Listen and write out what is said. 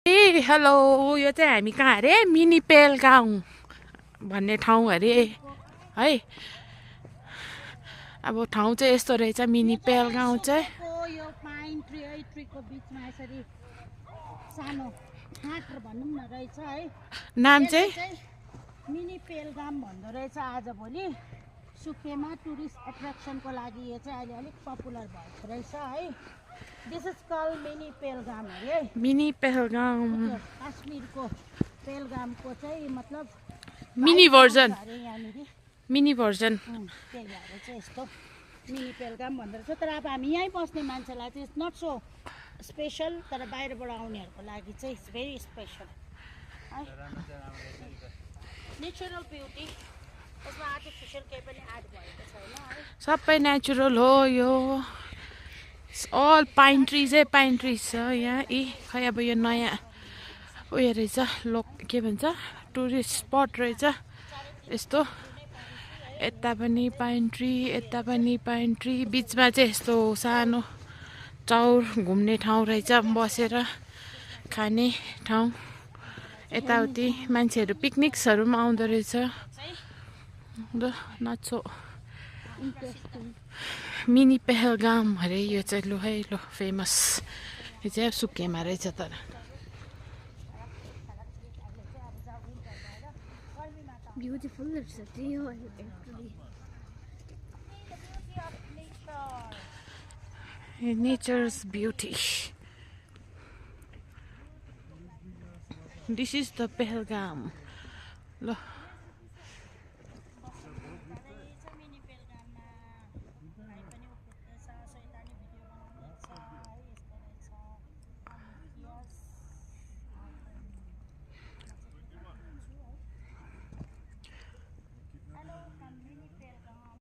ए hello यो चाहिँ हामी कहाँ अरे मिनी पेलगाउँ भन्ने ठाउँ अरे है अब ठाउँ चाहिँ यस्तो रहेछ मिनी पेलगाउँ चाहिँ यो पाइन ट्री है ट्रीको बिचमा यसरी सानो फाँट भनौँ न रहेछ है नाम चाहिँ मिनी पेलगाम भन्दो रहेछ आजभोलि सुकेमा टुरिस्ट एट्र्याक्सनको लागि यो चाहिँ अहिले अलिक पपुलर भएको रहेछ है this is call mini Pahalgam अरे मिनी पेलगाउँ काश्मीरको पेलगामको चाहिँ मतलब मिनी भर्जन अरे यहाँनिर मिनी भर्जन त्यही भएर चाहिँ यस्तो मिनी पेलगाम भन्दो रहेछ तर अब हामी यहीँ बस्ने मान्छेलाई चाहिँ इट्स नट सो स्पेसल तर बाहिरबाट आउनेहरूको लागि चाहिँ इट्स भेरी स्पेसल है नेचुरल ब्युटी यसमा आर्टिफिसियल केही पनि एड भएको छैन है सबै नेचुरल हो यो अल पाइन ट्रिज छ यहाँ खै अब यो नयाँ उयो रहेछ के भन्छ टुरिस्ट स्पट रहेछ यस्तो यता पनि पाइन ट्री यता पनि पाइन ट्री बिचमा चाहिँ यस्तो सानो चौर घुम्ने ठाउँ रहेछ बसेर खाने ठाउँ यताउति मान्छेहरू पिकनिक्सहरू पनि आउँदो रहेछ नाच्यो मिनी पेहलगाम अरे यो चाहिँ लु है लो फेमस यो चाहिँ सुकेमा रहेछ तर ब्युटिफुल रहेछ nature's beauty this is the Pahalgam ल